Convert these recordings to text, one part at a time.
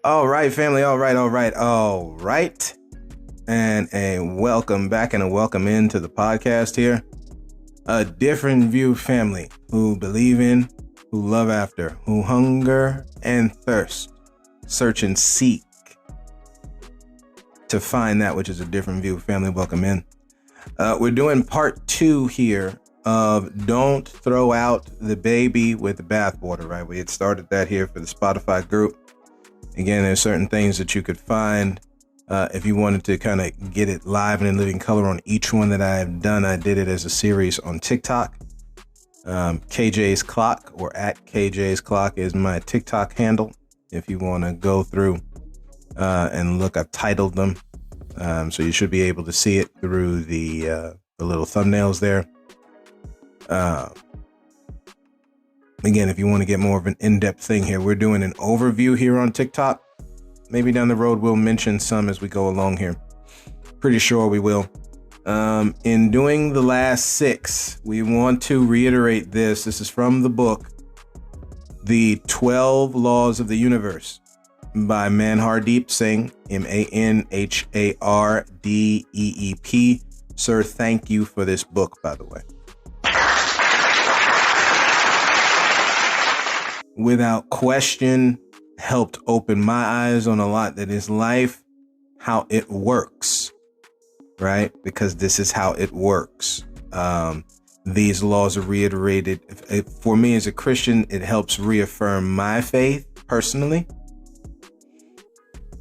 All right, family. All right. And a welcome back and a welcome into the podcast here. A different view family who believe in, who love after, who hunger and thirst, search and seek to find that which is a different view family. Welcome in. We're doing part 2 here of Don't Throw Out the Baby with the Bathwater, right? We had started that here for the Spotify group. Again, there's certain things that you could find if you wanted to kind of get it live and in living color on each one that I've done. I did it as a series on TikTok. KJ's Clock or at KJ's Clock is my TikTok handle. If you want to go through and look, I've titled them. So you should be able to see it through the little thumbnails there. Again, if you want to get more of an in-depth thing here, we're doing an overview here on TikTok. Maybe down the road, we'll mention some as we go along here. Pretty sure we will. In doing the last 6, we want to reiterate this. This is from the book, The 12 Laws of the Universe by Manhardeep Singh, Manhardeep. Sir, thank you for this book, by the way. Without question, helped open my eyes on a lot that is life, how it works, right? Because this is how it works. These laws are reiterated. For me as a Christian, it helps reaffirm my faith personally.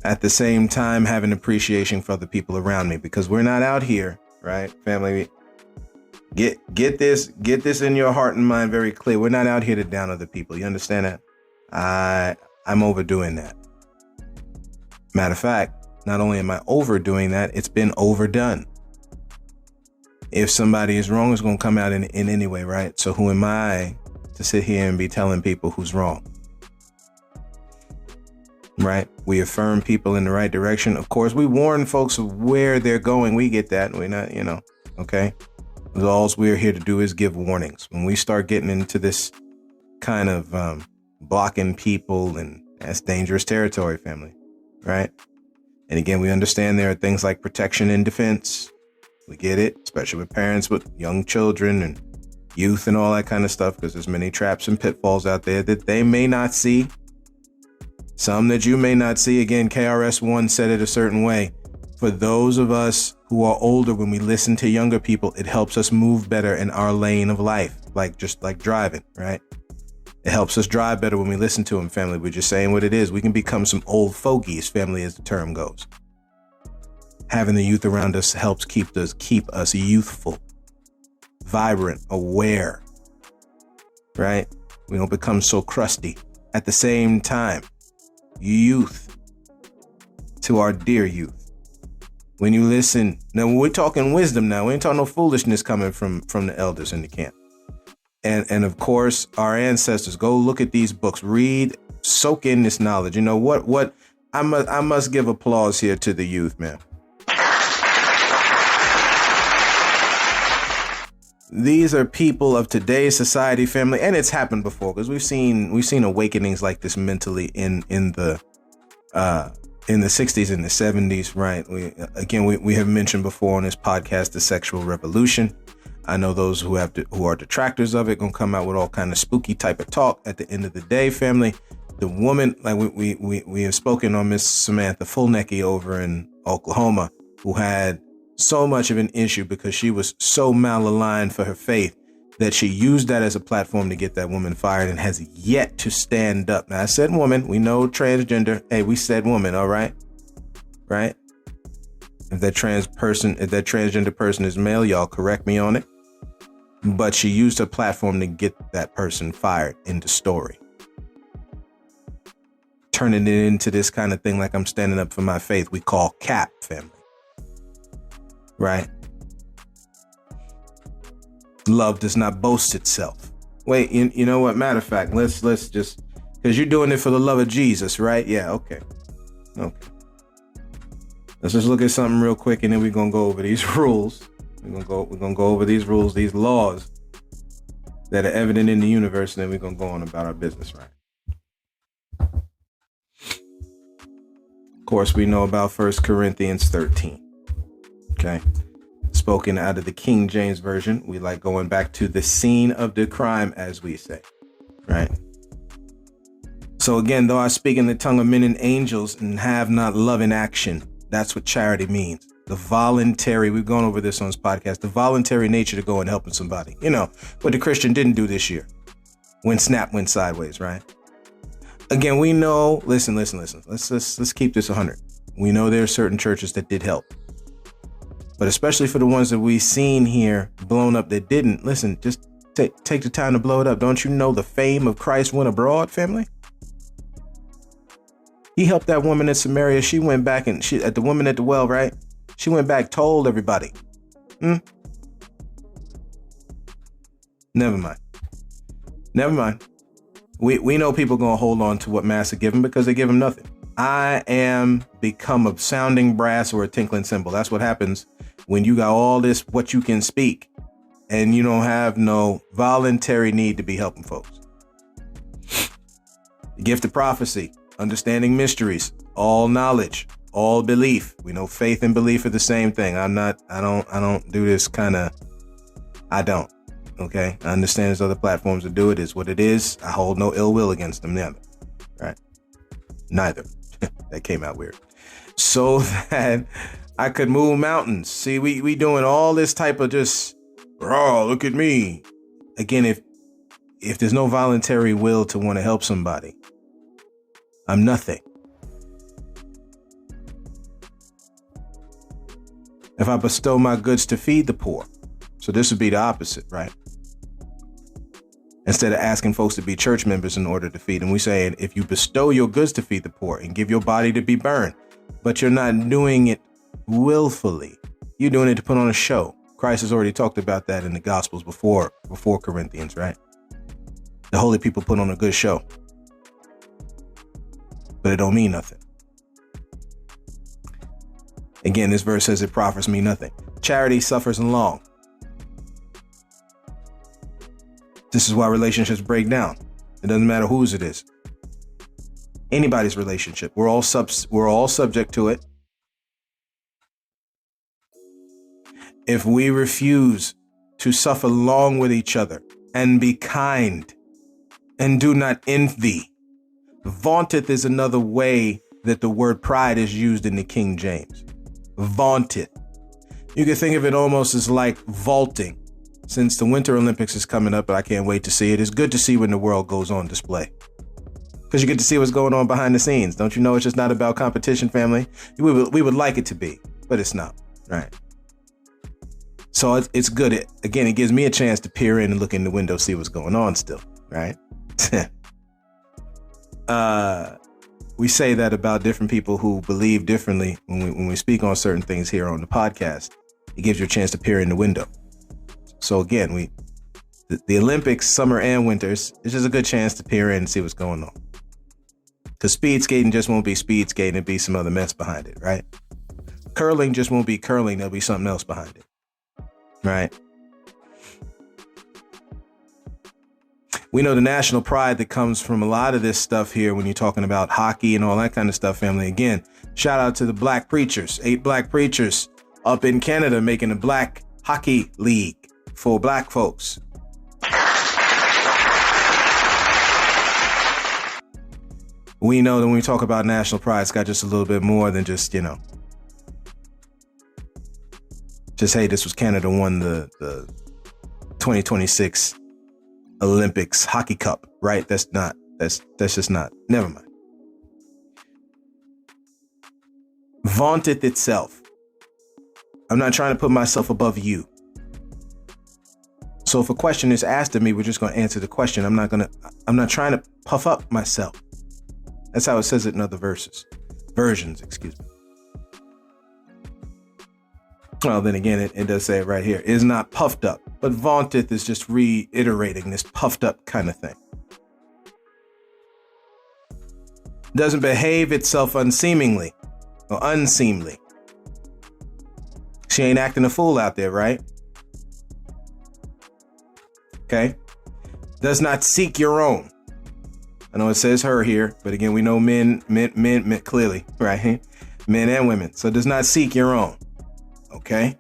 At the same time, have an appreciation for the people around me, because we're not out here, right? Family, get this in your heart and mind very clear. We're not out here to down other people. You understand that? I'm overdoing that. Matter of fact, not only am I overdoing that, it's been overdone. If somebody is wrong, it's going to come out in any way, right? So who am I to sit here and be telling people who's wrong? Right? We affirm people in the right direction. Of course, we warn folks of where they're going. We get that. We're not, okay? All we're here to do is give warnings. When we start getting into this kind of blocking people, and that's dangerous territory, family, right? And again, we understand there are things like protection and defense. We get it, especially with parents with young children and youth and all that kind of stuff, because there's many traps and pitfalls out there that they may not see. Some that you may not see. Again, KRS-One said it a certain way. For those of us who are older, when we listen to younger people, it helps us move better in our lane of life, just like driving, right? It helps us drive better when we listen to them, family. We're just saying what it is. We can become some old fogies, family, as the term goes. Having the youth around us helps keep us youthful, vibrant, aware, right? We don't become so crusty. At the same time, youth to our dear youth. When you listen, now we're talking wisdom now. We ain't talking no foolishness coming from the elders in the camp. And of course, our ancestors, go look at these books, read, soak in this knowledge. You know what? I must give applause here to the youth, man. These are people of today's society, family, and it's happened before, because we've seen awakenings like this mentally in the 60s and the 70s, right? We have mentioned before on this podcast the sexual revolution. I know those who are detractors of it gonna come out with all kind of spooky type of talk. At the end of the day, family, the woman, like we have spoken on Miss Samantha Fulnecky over in Oklahoma, who had so much of an issue because she was so malaligned for her faith that she used that as a platform to get that woman fired, and has yet to stand up. Now, I said woman, we know transgender. Hey, we said woman, all right? Right? If that transgender person is male, y'all correct me on it. But she used her platform to get that person fired. End of story. Turning it into this kind of thing like I'm standing up for my faith, we call cap, family. Right? Love does not boast itself. Wait, you know what? Matter of fact, let's just, because you're doing it for the love of Jesus, right? Yeah, okay. Let's just look at something real quick, and then we're gonna go over these rules. We're gonna go over these rules, these laws that are evident in the universe, and then we're gonna go on about our business, right? course, we know about 1 Corinthians 13. Okay. Spoken out of the King James Version. We like going back to the scene of the crime, as we say. Right. So again, though I speak in the tongue of men and angels and have not love in action, that's what charity means. The voluntary, we've gone over this on this podcast, the voluntary nature to go and helping somebody. You know, what the Christian didn't do this year when Snap went sideways, right? Again, we know, listen. Let's keep this 100. We know there are certain churches that did help. But especially for the ones that we've seen here blown up that didn't, listen, just take the time to blow it up. Don't you know the fame of Christ went abroad, family? He helped that woman in Samaria. She went back and at the woman at the well, right? She went back, told everybody. Never mind. We know people going to hold on to what Master give them because they give them nothing. I am become a sounding brass or a tinkling cymbal. That's what happens when you got all this, what you can speak, and you don't have no voluntary need to be helping folks. The gift of prophecy, understanding mysteries, all knowledge, all belief. We know faith and belief are the same thing. I don't do this I don't. Okay. I understand there's other platforms that do it. Is what it is. I hold no ill will against them. Neither. That came out weird. So that I could move mountains. See, we doing all this type of just, oh, look at me. Again, if there's no voluntary will to want to help somebody, I'm nothing. If I bestow my goods to feed the poor, so this would be the opposite, right? Instead of asking folks to be church members in order to feed them, we say, if you bestow your goods to feed the poor and give your body to be burned, but you're not doing it willfully, you're doing it to put on a show. Christ has already talked about that in the Gospels before Corinthians, right? The holy people put on a good show, but it don't mean nothing. Again, this verse says it profits me nothing. Charity suffers long. This is why relationships break down. It doesn't matter whose it is. Anybody's relationship. We're all subject to it. If we refuse to suffer long with each other and be kind and do not envy. Vaunteth is another way that the word pride is used in the King James. Vaunteth. You can think of it almost as like vaulting. Since the Winter Olympics is coming up, I can't wait to see it. It's good to see when the world goes on display. Because you get to see what's going on behind the scenes. Don't you know it's just not about competition, family? We would like it to be, but it's not, right? So it's good. It gives me a chance to peer in and look in the window, see what's going on still, right? We say that about different people who believe differently when we speak on certain things here on the podcast. It gives you a chance to peer in the window. So again, the Olympics, summer and winters, it's just a good chance to peer in and see what's going on. Because speed skating just won't be speed skating. It'll be some other mess behind it, right? Curling just won't be curling. There'll be something else behind it, right? We know the national pride that comes from a lot of this stuff here when you're talking about hockey and all that kind of stuff, family. Again, shout out to the black preachers, 8 black preachers up in Canada making a black hockey league for black folks. We know that when we talk about national pride, it's got just a little bit more than just, just, hey, this was Canada won the 2026 Olympics hockey cup, right? That's just not, never mind. Vaunteth itself. I'm not trying to put myself above you. So if a question is asked of me, we're just going to answer the question. I'm not trying to puff up myself. That's how it says it in other versions, excuse me. Well, then again, it does say it right here. It is not puffed up, but vaunteth is just reiterating this puffed up kind of thing. Doesn't behave itself unseemingly or unseemly. She ain't acting a fool out there, right? Okay. Does not seek your own. I know it says her here, but again, we know men clearly, right? Men and women. So does not seek your own. Okay?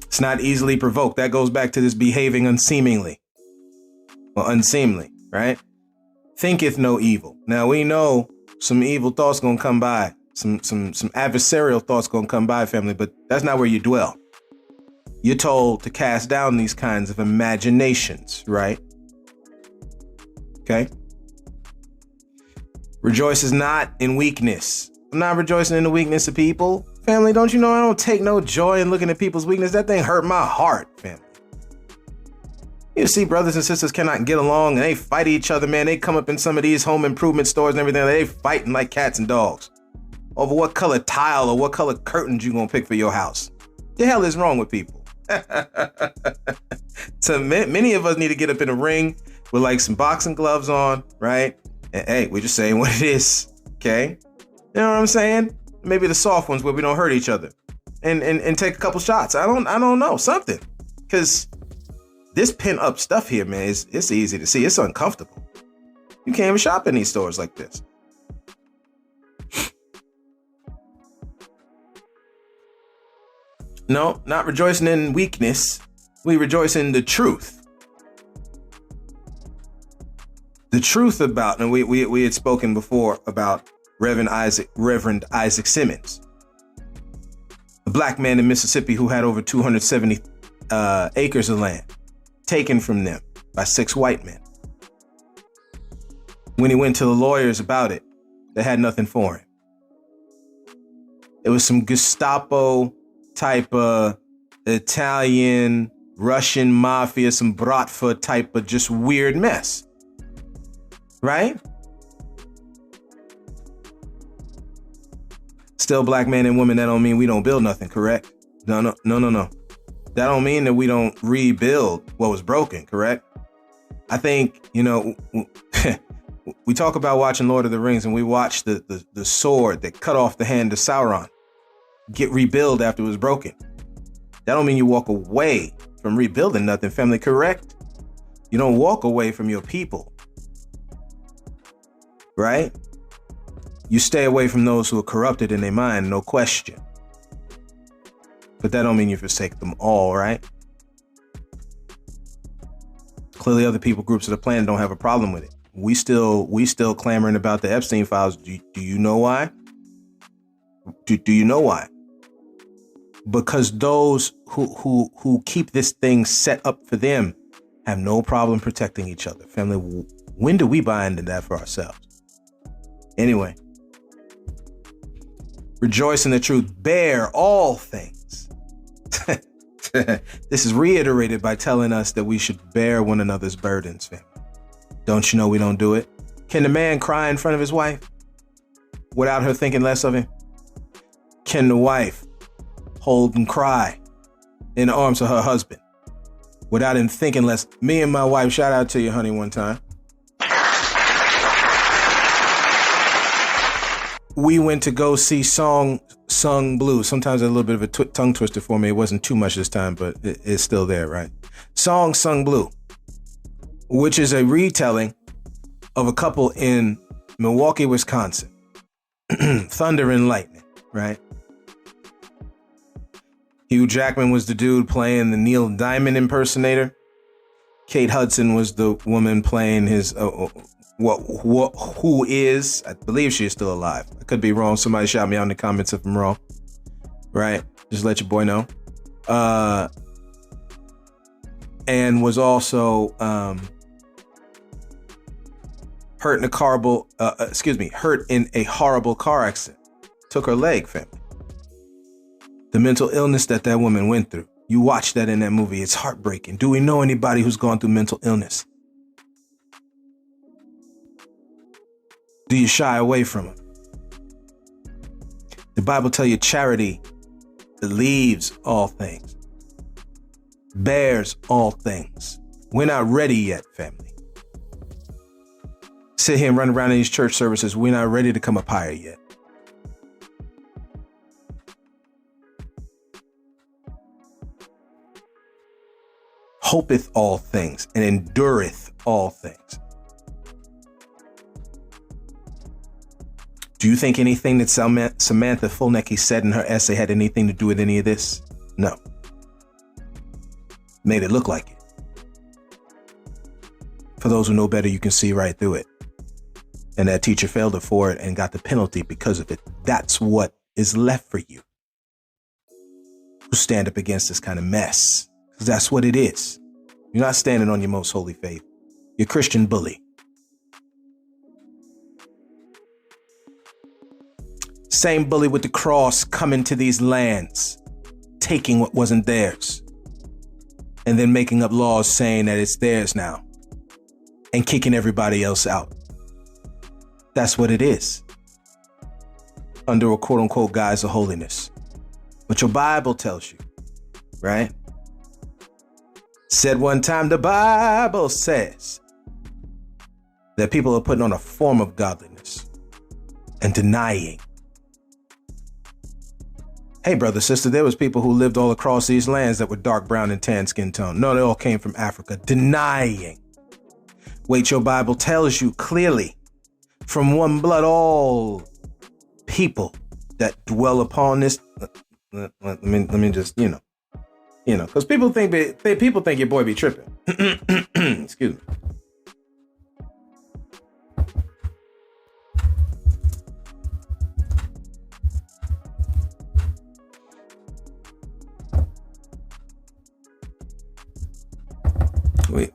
It's not easily provoked. That goes back to this behaving unseemingly. Well, unseemly, right? Thinketh no evil. Now we know some evil thoughts gonna come by. Some adversarial thoughts gonna come by, family, but that's not where you dwell. You're told to cast down these kinds of imaginations, right? Okay. Rejoices not in weakness. I'm not rejoicing in the weakness of people. Family, don't you know I don't take no joy in looking at people's weakness? That thing hurt my heart, family. You see brothers and sisters cannot get along and they fight each other, man. They come up in some of these home improvement stores and everything. They fighting like cats and dogs over what color tile or what color curtains you gonna pick for your house. The hell is wrong with people? So many of us need to get up in a ring with like some boxing gloves on, right? And hey, we're just saying what it is, okay? You know what I'm saying? Maybe the soft ones where we don't hurt each other, and take a couple shots. I don't know, something, because this pin up stuff here, man, it's easy to see. It's uncomfortable. You can't even shop in these stores like this. No, not rejoicing in weakness. We rejoice in the truth. The truth about, and we had spoken before about Reverend Isaac Simmons, a black man in Mississippi who had over 270 acres of land taken from them by 6 white men. When he went to the lawyers about it, they had nothing for him. It was some Gestapo type of Italian, Russian mafia, some Bratva type of just weird mess. Right? Still, black men and women, that don't mean we don't build nothing, correct? No. That don't mean that we don't rebuild what was broken, correct? I think, we talk about watching Lord of the Rings and we watch the sword that cut off the hand of Sauron get rebuilt after it was broken. That don't mean you walk away from rebuilding nothing, family, correct? You don't walk away from your people, right? You stay away from those who are corrupted in their mind, no question. But that don't mean you forsake them all, right? Clearly other people, groups of the planet don't have a problem with it. We still clamoring about the Epstein files. Do you know why? Do you know why? Because those who keep this thing set up for them have no problem protecting each other. Family, when do we buy into that for ourselves? Anyway, rejoice in the truth, bear all things. This is reiterated by telling us that we should bear one another's burdens, family. Don't you know we don't do it? Can the man cry in front of his wife without her thinking less of him? Can the wife hold and cry in the arms of her husband without him thinking less? Me and my wife, shout out to you, honey, one time. We went to go see Sung Blue. Sometimes a little bit of a tongue twister for me. It wasn't too much this time, but it's still there, right? Sung Blue, which is a retelling of a couple in Milwaukee, Wisconsin. Thunder and Lightning, right? Hugh Jackman was the dude playing the Neil Diamond impersonator. Kate Hudson was the woman playing his who is, I believe she is still alive. I could be wrong. Somebody shout me out in the comments if I'm wrong. Right? Just let your boy know. And was also hurt in a horrible car accident. Took her leg, family. The mental illness that woman went through. You watch that in that movie. It's heartbreaking. Do we know anybody who's gone through mental illness? Do you shy away from it? The Bible tells you charity believes all things, bears all things. We're not ready yet, family. Sit here and run around in these church services. We're not ready to come up higher yet. Hopeth all things and endureth all things. Do you think anything that Samantha Fulnecke said in her essay had anything to do with any of this? No. Made it look like it. For those who know better, you can see right through it. And that teacher failed her for it and got the penalty because of it. That's what is left for you who stand up against this kind of mess. Because that's what it is. You're not standing on your most holy faith. You're a Christian bully. Same bully with the cross coming to these lands, taking what wasn't theirs, and then making up laws saying that it's theirs now and kicking everybody else out. That's what it is. Under a quote unquote guise of holiness. But your Bible tells you, right? Said one time, the Bible says that people are putting on a form of godliness and denying. Hey, brother, sister, there was people who lived all across these lands that were dark brown and tan skin tone. No, they all came from Africa. Denying. Wait, your Bible tells you clearly, from one blood, all people that dwell upon this. Let me just, because people think your boy be tripping. Excuse me.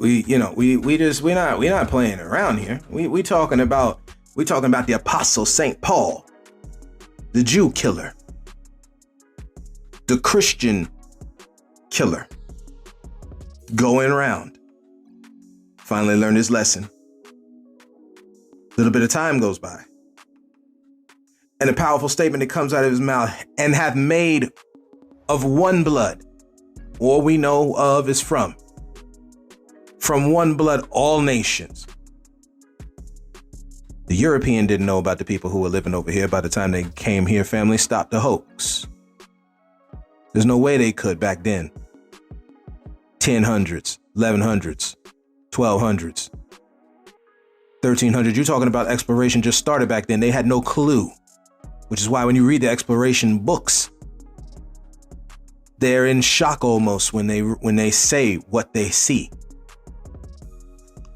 We're not playing around here. We talking about the Apostle St. Paul, the Jew killer, the Christian killer, going around. Finally learned his lesson. A little bit of time goes by, and a powerful statement that comes out of his mouth, and have made of one blood, all we know of is from one blood, all nations. The European didn't know about the people who were living over here. By the time they came here, family, stopped the hoax. There's no way they could back then. 1000s, 1100s, 1200s, 1300s. You're talking about exploration just started back then. They had no clue, which is why when you read the exploration books, they're in shock almost when they say what they see.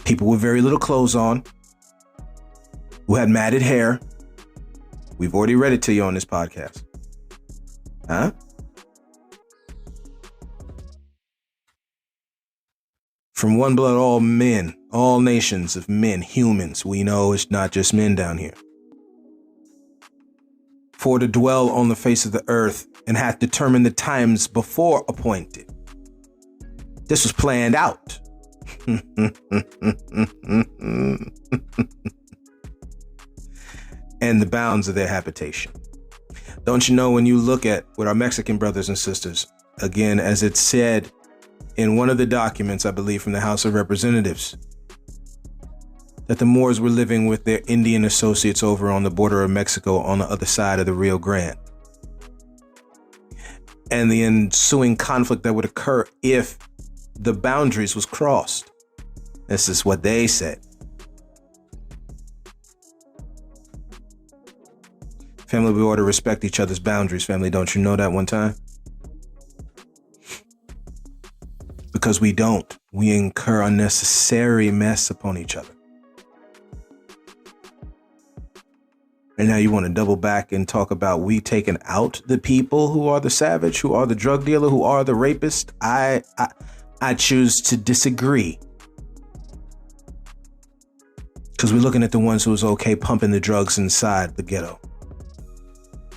People with very little clothes on, who had matted hair. We've already read it to you on this podcast. Huh? From one blood, all men, all nations of men, humans. We know it's not just men down here. For to dwell on the face of the earth, and hath determined the times before appointed. This was planned out. And the bounds of their habitation. Don't you know, when you look at what our Mexican brothers and sisters, again, as it said in one of the documents, I believe from the House of Representatives, that the Moors were living with their Indian associates over on the border of Mexico on the other side of the Rio Grande. And the ensuing conflict that would occur if the boundaries was crossed. This is what they said. Family, we ought to respect each other's boundaries, family. Don't you know that one time? Because we don't. We incur unnecessary mess upon each other. And now you want to double back and talk about we taking out the people who are the savage, who are the drug dealer, who are the rapist. I choose to disagree. Because we're looking at the ones who was okay pumping the drugs inside the ghetto.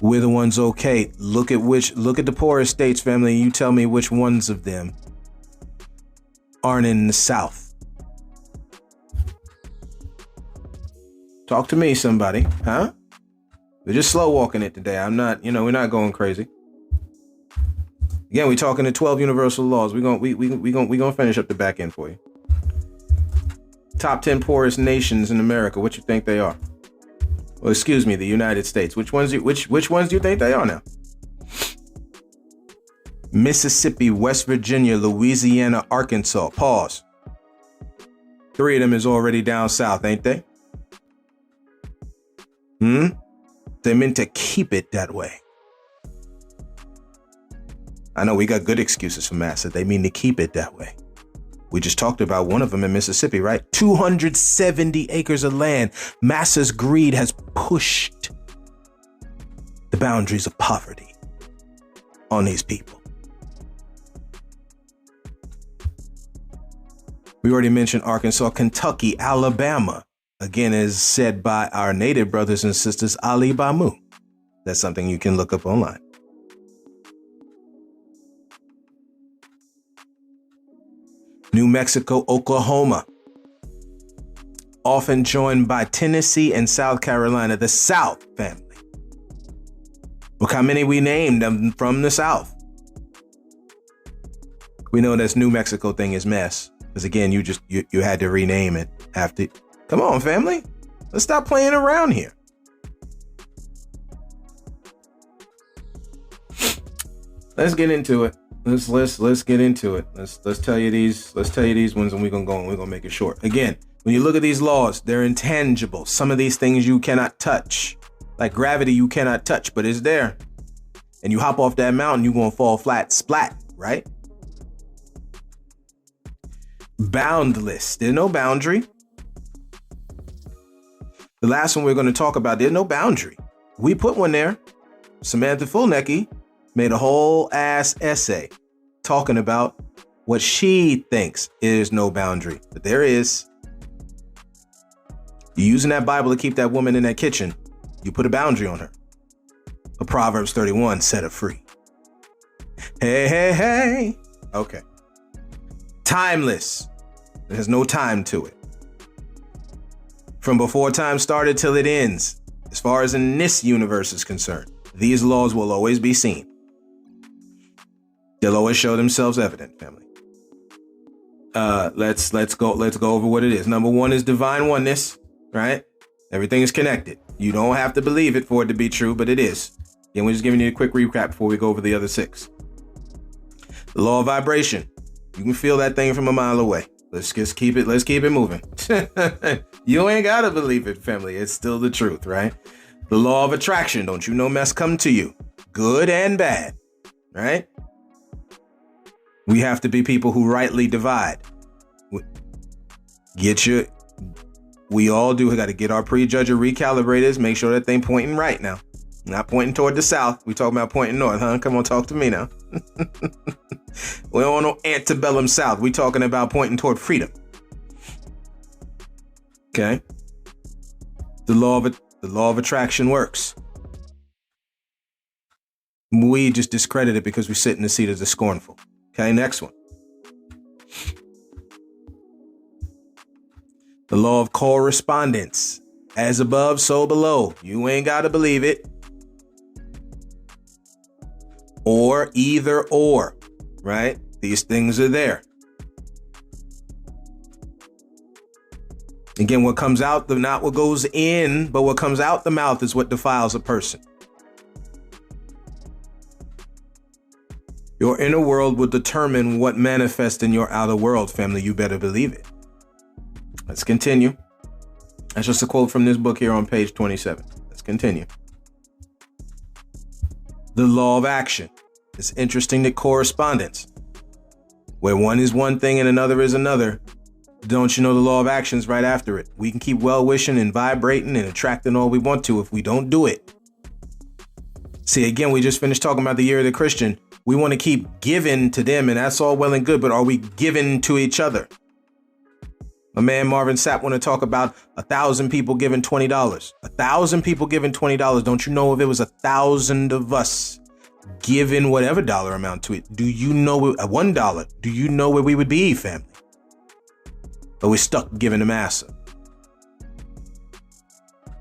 We're the ones okay. Look at the poorest states, family, and you tell me which ones of them aren't in the South. Talk to me, somebody, huh? We're just slow walking it today. I'm not, we're not going crazy. Again, we're talking the 12 universal laws. We're gonna finish up the back end for you. Top 10 poorest nations in America. What you think they are? Well, excuse me, the United States. Which ones do you think they are now? Mississippi, West Virginia, Louisiana, Arkansas. Pause. 3 of them is already down south, ain't they? They're meant to keep it that way. I know we got good excuses for massa. They mean to keep it that way. We just talked about one of them in Mississippi, right? 270 acres of land. Massa's greed has pushed the boundaries of poverty on these people. We already mentioned Arkansas, Kentucky, Alabama. Again, as said by our native brothers and sisters, Ali Bamu. That's something you can look up online. New Mexico, Oklahoma, often joined by Tennessee and South Carolina, the South family. Look how many we named them from the South. We know this New Mexico thing is mess, because again, you had to rename it after. Come on, family, let's stop playing around here. Let's get into it. Let's get into it. Let's tell you these ones, and we're gonna make it short. Again, when you look at these laws, they're intangible. Some of these things you cannot touch. Like gravity, you cannot touch, but it's there. And you hop off that mountain, you're gonna fall flat, splat, right? Boundless. There's no boundary. The last one we're gonna talk about, there's no boundary. We put one there. Samantha Fulnecki made a whole ass essay talking about what she thinks is no boundary, but there is. You're using that Bible to keep that woman in that kitchen. You put a boundary on her. But Proverbs 31 set her free. Hey. Okay. Timeless. It has no time to it. From before time started till it ends, as far as in this universe is concerned, these laws will always be seen. They'll always show themselves evident, family. Let's go over what it is. Number one is divine oneness, right? Everything is connected. You don't have to believe it for it to be true, but it is. Again, we're just giving you a quick recap before we go over the other six. The law of vibration. You can feel that thing from a mile away. Let's keep it moving. You ain't gotta believe it, family. It's still the truth, right? The law of attraction. Don't you know mess come to you? Good and bad, right? We have to be people who rightly divide. We all do. We got to get our prejudger recalibrators. Make sure that thing pointing right now. Not pointing toward the south. We talking about pointing north, huh? Come on, talk to me now. We don't want no antebellum south. We talking about pointing toward freedom. Okay. The law of attraction works. We just discredit it because we sit in the seat of the scornful. Okay, next one. The law of correspondence. As above, so below. You ain't got to believe it. Or either or, right? These things are there. Again, what comes out, not what goes in, but what comes out the mouth is what defiles a person. Your inner world will determine what manifests in your outer world, family. You better believe it. Let's continue. That's just a quote from this book here on page 27. Let's continue. The law of action. It's interesting that correspondence, where one is one thing and another is another. Don't you know the law of action is right after it? We can keep well-wishing and vibrating and attracting all we want to if we don't do it. See, again, we just finished talking about the year of the Christian. We want to keep giving to them, and that's all well and good, but are we giving to each other? My man Marvin Sapp want to talk about 1,000 people giving $20. 1,000 people giving $20. Don't you know if it was 1,000 of us giving whatever dollar amount to it? Do you know $1? Do you know where we would be, family? But we're stuck giving to massa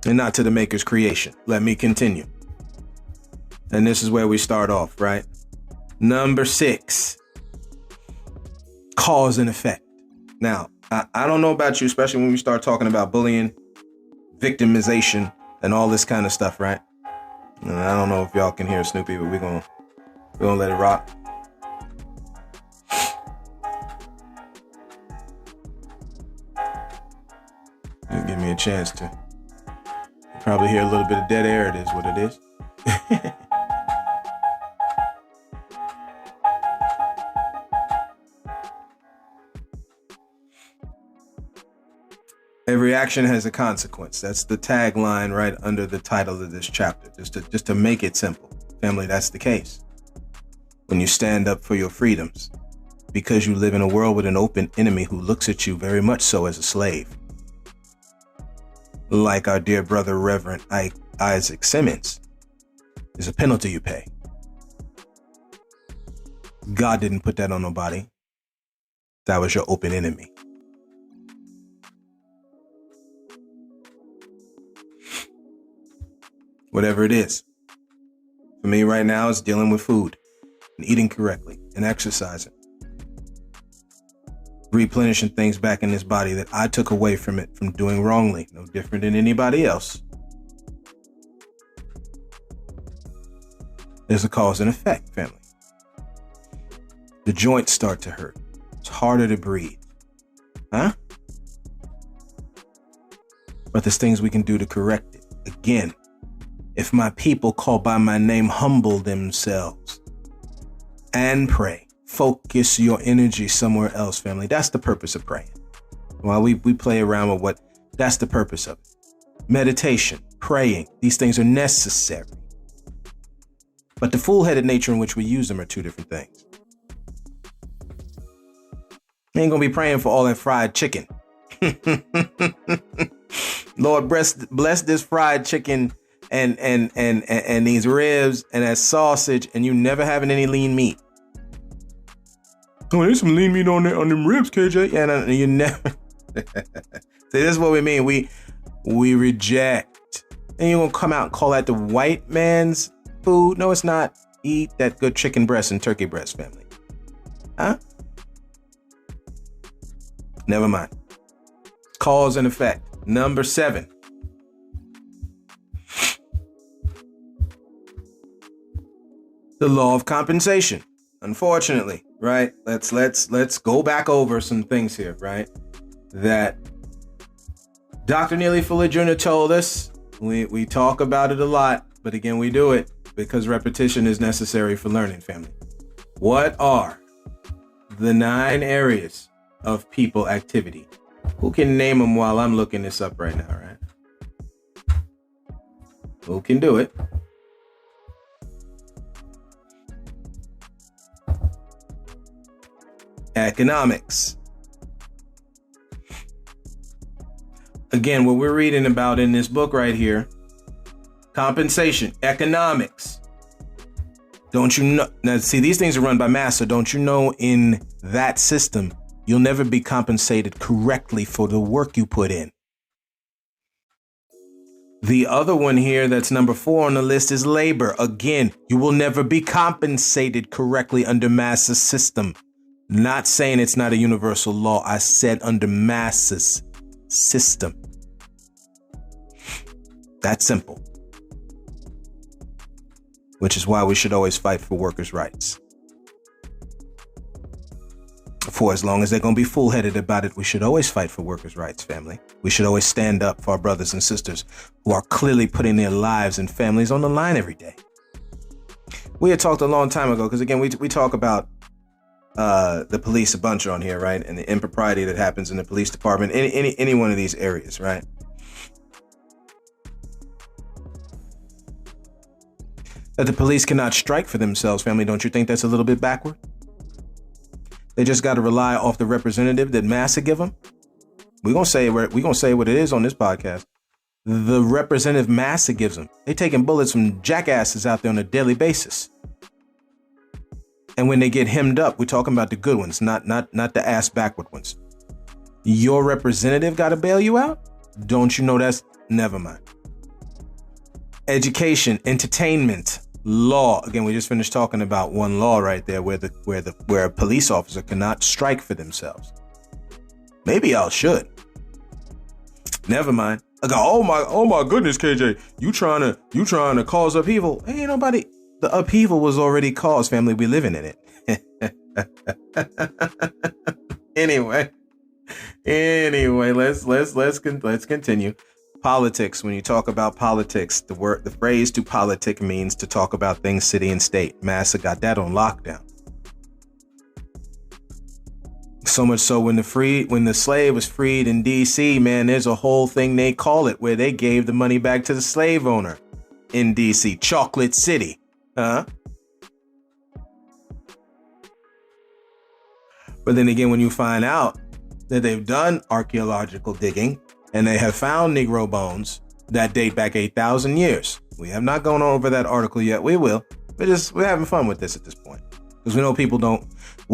and not to the maker's creation. Let me continue. And this is where we start off, right? Number 6, cause and effect. Now, I don't know about you, especially when we start talking about bullying, victimization, and all this kind of stuff, right? And I don't know if y'all can hear Snoopy, but we're gonna let it rock. Just give me a chance to Probably hear a little bit of dead air. It is what it is. Every action has a consequence. That's the tagline right under the title of this chapter. Just to make it simple. Family, that's the case. When you stand up for your freedoms, because you live in a world with an open enemy who looks at you very much so as a slave. Like our dear brother, Reverend Isaac Simmons, there's a penalty you pay. God didn't put that on nobody. That was your open enemy. Whatever it is. For me right now, it's dealing with food and eating correctly and exercising. Replenishing things back in this body that I took away from it from doing wrongly. No different than anybody else. There's a cause and effect, family. The joints start to hurt. It's harder to breathe. Huh? But there's things we can do to correct it. Again, if my people called by my name humble themselves and pray, focus your energy somewhere else, family. That's the purpose of praying. While we play around with what, that's the purpose of it. Meditation, praying, these things are necessary. But the fool-headed nature in which we use them are two different things. You ain't gonna be praying for all that fried chicken. Lord, bless this fried chicken and these ribs and that sausage, and you never having any lean meat. Oh, there's some lean meat on them ribs, KJ. Yeah, no, you never. See, this is what we mean. We reject. And you're gonna come out and call that the white man's food? No, it's not. Eat that good chicken breast and turkey breast, family. Huh? Never mind. Cause and effect. Number 7. The law of compensation. Unfortunately, right? Let's go back over some things here, right? That Dr. Neely Fuller Jr. told us. We talk about it a lot, but again, we do it because repetition is necessary for learning, family. What are the 9 areas of people activity? Who can name them while I'm looking this up right now, right? Who can do it? Economics. Again, what we're reading about in this book right here, compensation, economics. Don't you know? Now, see, these things are run by mass, so don't you know in that system, you'll never be compensated correctly for the work you put in. The other one here that's number 4 on the list is labor. Again, you will never be compensated correctly under Mass's system. Not saying it's not a universal law. I said under Mass's system. That's simple. Which is why we should always fight for workers' rights. For as long as they're going to be fool-headed about it, we should always fight for workers' rights, family. We should always stand up for our brothers and sisters who are clearly putting their lives and families on the line every day. We had talked a long time ago, because again, we talk about the police a bunch on here, right? And the impropriety that happens in the police department, any one of these areas, right? That the police cannot strike for themselves, family. Don't you think that's a little bit backward? They just got to rely off the representative that Massa give them. We're gonna say what it is on this podcast. The representative Massa gives them. They taking bullets from jackasses out there on a daily basis. And when they get hemmed up, we're talking about the good ones, not the ass backward ones. Your representative got to bail you out? Don't you know that's never mind. Education, entertainment, law. Again, we just finished talking about one law right there where a police officer cannot strike for themselves. Maybe y'all should. Never mind. I go, oh my goodness, KJ, you trying to cause upheaval? Ain't nobody. The upheaval was already caused, family. We living in it. Anyway, let's continue. Politics. When you talk about politics, the phrase to politic means to talk about things city and state. Massa got that on lockdown. So much so when the slave was freed in DC, man, there's a whole thing they call it where they gave the money back to the slave owner in DC, Chocolate City. Huh? But then again, when you find out that they've done archaeological digging and they have found Negro bones that date back 8,000 years. We have not gone over that article yet. We will. We're having fun with this at this point. Because we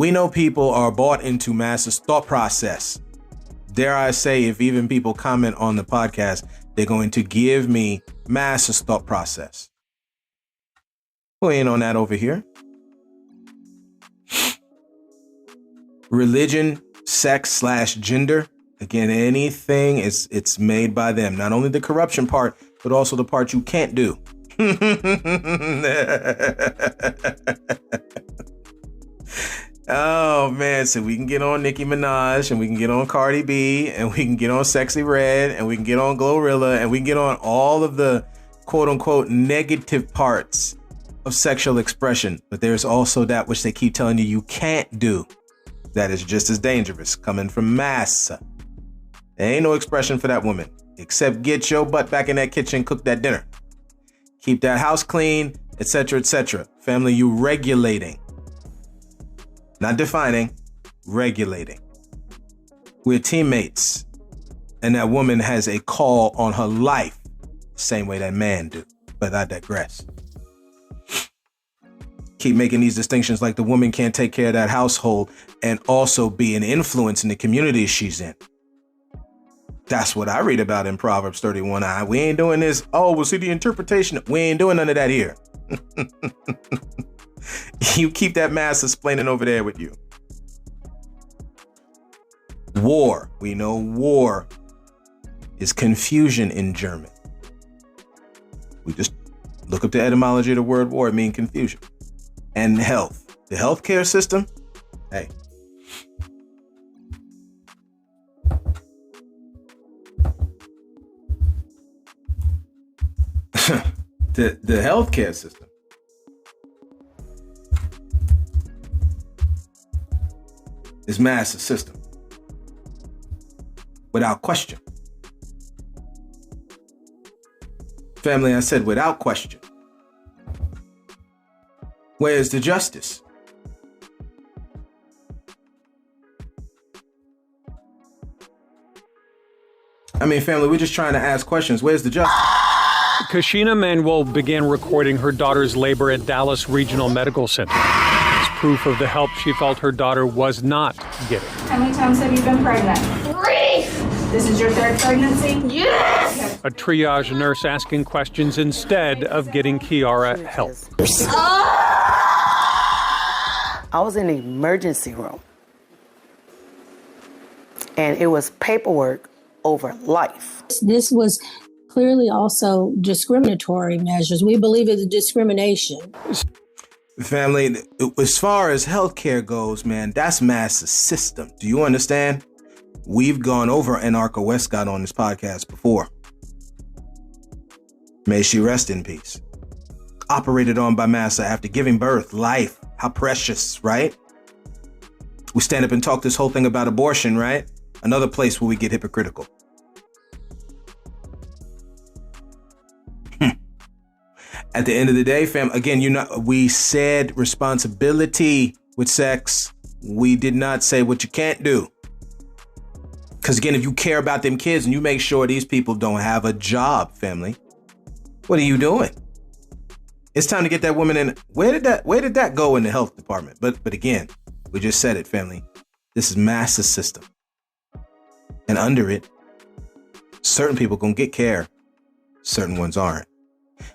know people are bought into Massa's thought process. Dare I say, if even people comment on the podcast, they're going to give me Massa's thought process. We ain't on that over here. Religion, sex / gender. Again, anything it's made by them. Not only the corruption part, but also the part you can't do. Oh man, so we can get on Nicki Minaj and we can get on Cardi B and we can get on Sexy Red and we can get on Glorilla and we can get on all of the quote unquote negative parts of sexual expression. But there's also that which they keep telling you can't do. That is just as dangerous, coming from Massa. There ain't no expression for that woman, except get your butt back in that kitchen, cook that dinner, keep that house clean, etc., etc. Family, you regulating. Not defining, regulating. We're teammates, and that woman has a call on her life, same way that man do. But I digress. Keep making these distinctions like the woman can't take care of that household and also be an influence in the community she's in. That's what I read about in Proverbs 31. We ain't doing this. Oh, we'll see the interpretation. We ain't doing none of that here. You keep that mass explaining over there with you. War. We know war is confusion in German. We just look up the etymology of the word war. It means confusion. And health. The healthcare system. Hey. the healthcare system is massive system, without question. Family, I said without question. Where's the justice? I mean, family, we're just trying to ask questions. Where's the justice? Kashina Manuel began recording her daughter's labor at Dallas Regional Medical Center as proof of the help she felt her daughter was not getting. How many times have you been pregnant? 3! This is your 3rd pregnancy? Yes! A triage nurse asking questions instead of getting Kiara help. I was in the emergency room, and it was paperwork over life. This was clearly also discriminatory measures. We believe it's discrimination. Family, as far as healthcare goes, man, that's Massa's system. Do you understand? We've gone over Anarcha Westcott on this podcast before. May she rest in peace. Operated on by Massa after giving birth, life. How precious, right? We stand up and talk this whole thing about abortion, right? Another place where we get hypocritical. At the end of the day, fam, again, we said responsibility with sex. We did not say what you can't do. Because again, if you care about them kids and you make sure these people don't have a job, family, what are you doing? It's time to get that woman in. Where did that go in the health department? But again, we just said it, family. This is Massa's system. And under it, certain people gonna get care. Certain ones aren't.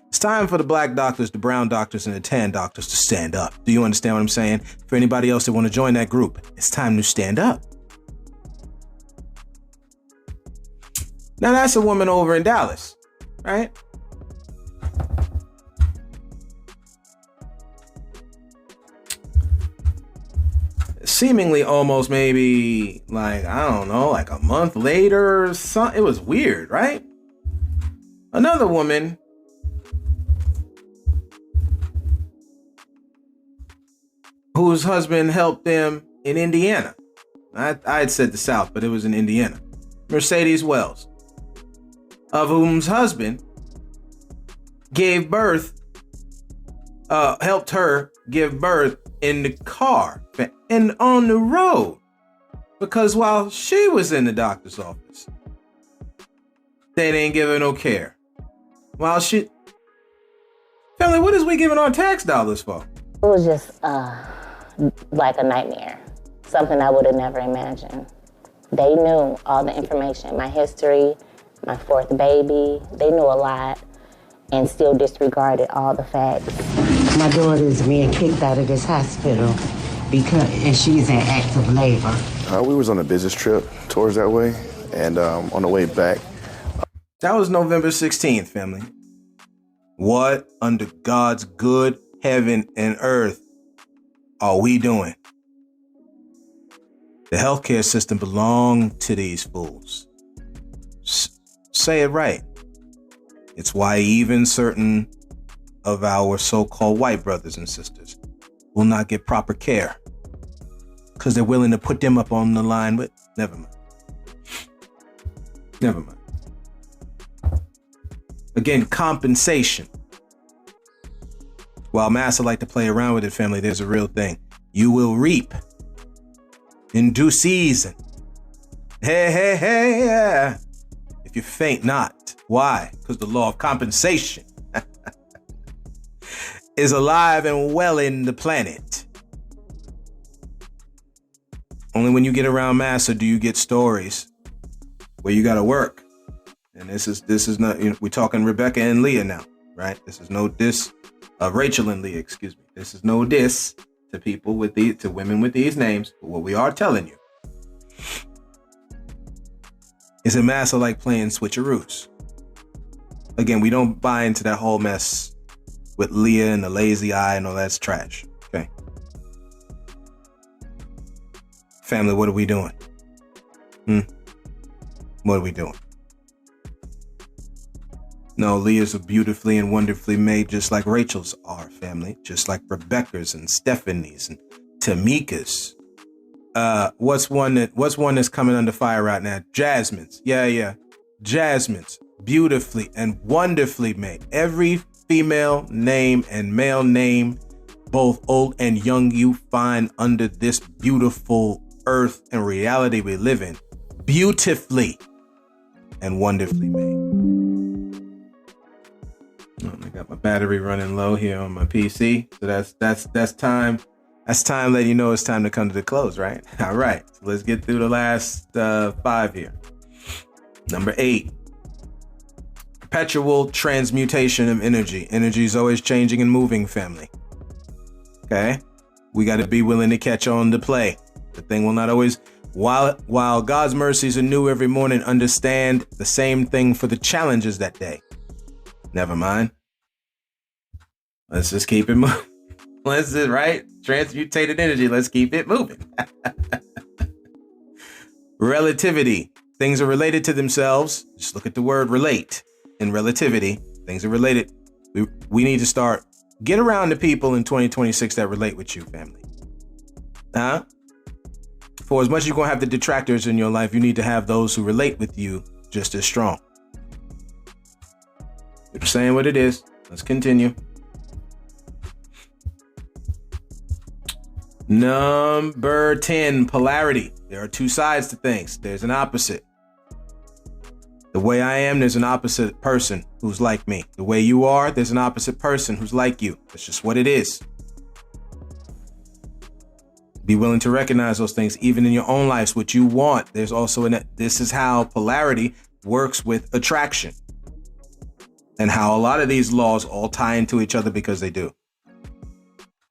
It's time for the black doctors, the brown doctors, and the tan doctors to stand up. Do you understand what I'm saying? For anybody else that want to join that group, it's time to stand up. Now that's a woman over in Dallas, right? Seemingly almost maybe like, I don't know, like a month later or something. It was weird, right? Another woman whose husband helped them in Indiana. I had said the South, but it was in Indiana. Mercedes Wells, of whom's husband gave birth, helped her give birth in the car and on the road. Because while she was in the doctor's office, they didn't give her no care. While she... Family, what is we giving our tax dollars for? It was just like a nightmare. Something I would have never imagined. They knew all the information, my history, my fourth baby. They knew a lot and still disregarded all the facts. My daughter is being kicked out of this hospital and she's in active labor. We was on a business trip towards that way, and on the way back. That was November 16th, family. What under God's good heaven and earth are we doing? The healthcare system belonged to these fools. Say it right. It's why even certain of our so-called white brothers and sisters will not get proper care because they're willing to put them up on the line with. Never mind. Again, compensation. While Massa like to play around with it, family, there's a real thing. You will reap in due season. Hey, yeah. If you faint not. Why? Because the law of compensation is alive and well in the planet. Only when you get around Massa do you get stories where you got to work. And this is not, we're talking Rebecca and Leah now, right? This is no diss, Rachel and Leah, excuse me. This is no diss to people to women with these names. But what we are telling you is that Massa like playing switcheroos. Again, we don't buy into that whole mess with Leah and the lazy eye and all that's trash. Okay. Family, what are we doing? What are we doing? No, Leah's are beautifully and wonderfully made, just like Rachel's are, family. Just like Rebecca's and Stephanie's and Tamika's. What's one that's coming under fire right now? Jasmine's. Yeah. Jasmine's. Beautifully and wonderfully made. Every female name and male name, both old and young, you find under this beautiful earth and reality we live in. Beautifully and wonderfully made. I got my battery running low here on my PC. So that's time. That's time letting you know it's time to come to the close, right? All right. So let's get through the last 5 here. Number 8. Perpetual transmutation of energy. Energy is always changing and moving, family. Okay? We got to be willing to catch on to play. The thing will not always... While God's mercies are new every morning, understand the same thing for the challenges that day. Never mind. Let's just keep it moving. Let's just, right? Transmutated energy. Let's keep it moving. Relativity. Things are related to themselves. Just look at the word relate. In relativity, things are related. We need to start. Get around the people in 2026 that relate with you, family. For as much as you're going to have the detractors in your life, you need to have those who relate with you just as strong. We're saying what it is. Let's continue. Number 10, polarity. There are two sides to things. There's an opposite. The way I am, there's an opposite person who's like me. The way you are, there's an opposite person who's like you. That's just what it is. Be willing to recognize those things, even in your own lives, what you want. There's also this is how polarity works with attraction. And how a lot of these laws all tie into each other because they do.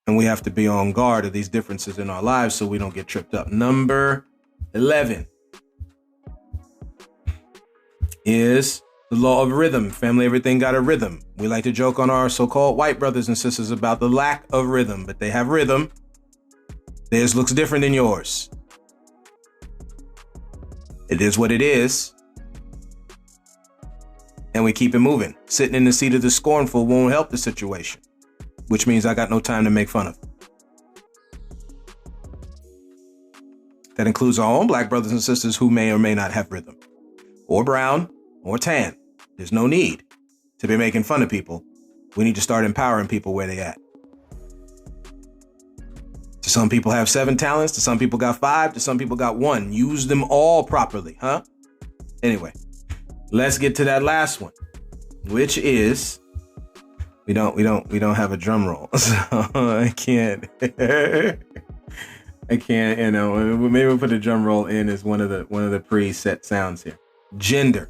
And we have to be on guard of these differences in our lives so we don't get tripped up. Number 11 is the law of rhythm. Family, everything got a rhythm. We like to joke on our so-called white brothers and sisters about the lack of rhythm, but they have rhythm. Theirs looks different than yours. It is what it is. And we keep it moving. Sitting in the seat of the scornful won't help the situation, which means I got no time to make fun of. That includes our own black brothers and sisters who may or may not have rhythm, or brown, or tan. There's no need to be making fun of people. We need to start empowering people where they at. To some people have 7 talents, to some people got 5, to some people got 1. Use them all properly, huh? Anyway, let's get to that last one, which is we don't have a drum roll, so I can't. You know. Maybe we'll put a drum roll in as one of the preset sounds here. Gender,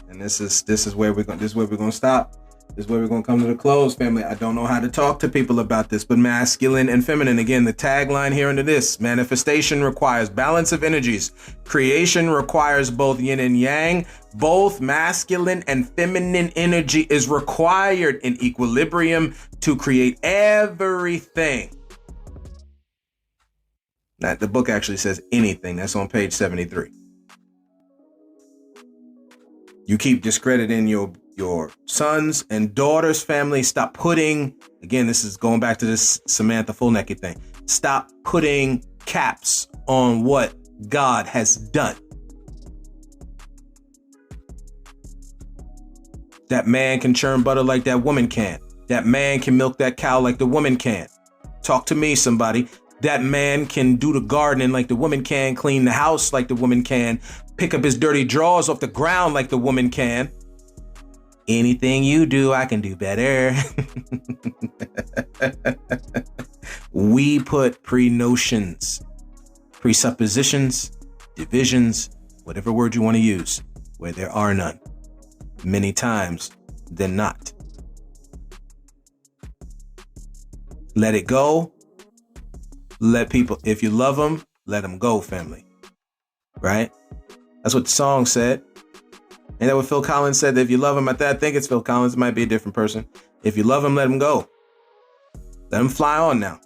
and this is where we're gonna stop. This is where we're going to come to the close, family. I don't know how to talk to people about this, but masculine and feminine. Again, the tagline here under this: manifestation requires balance of energies. Creation requires both yin and yang. Both masculine and feminine energy is required in equilibrium to create everything. Now, the book actually says anything. That's on page 73. You keep discrediting your sons and daughters' family. Stop putting, again, this is going back to this Samantha full-naked thing. Stop putting caps on what God has done. That man can churn butter like that woman can. That man can milk that cow like the woman can. Talk to me, somebody. That man can do the gardening like the woman can, clean the house like the woman can, pick up his dirty drawers off the ground like the woman can. Anything you do, I can do better. We put pre-notions, presuppositions, divisions, whatever word you want to use, where there are none, many times than not. Let it go. Let people, if you love them, let them go, family. Right? That's what the song said. Ain't that what Phil Collins said? That if you love him, I think it's Phil Collins. It might be a different person. If you love him, let him go. Let him fly on now.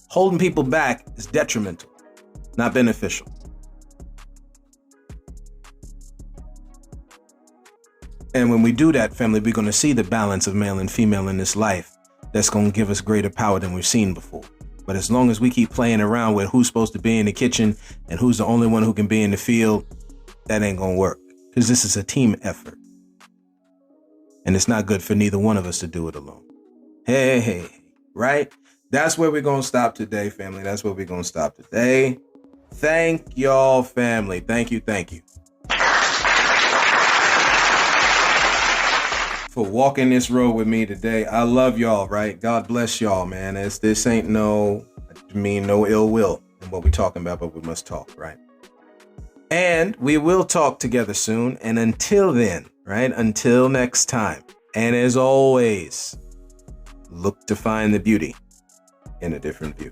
Holding people back is detrimental, not beneficial. And when we do that, family, we're going to see the balance of male and female in this life. That's going to give us greater power than we've seen before. But as long as we keep playing around with who's supposed to be in the kitchen and who's the only one who can be in the field, that ain't going to work. Because this is a team effort. And it's not good for neither one of us to do it alone. Hey, right? That's where we're going to stop today, family. That's where we're going to stop today. Thank y'all, family. Thank you. For walking this road with me today. I love y'all, right? God bless y'all, man. This ain't no ill will in what we're talking about, but we must talk, right? And we will talk together soon. And until then, right? Until next time. And as always, look to find the beauty in a different view.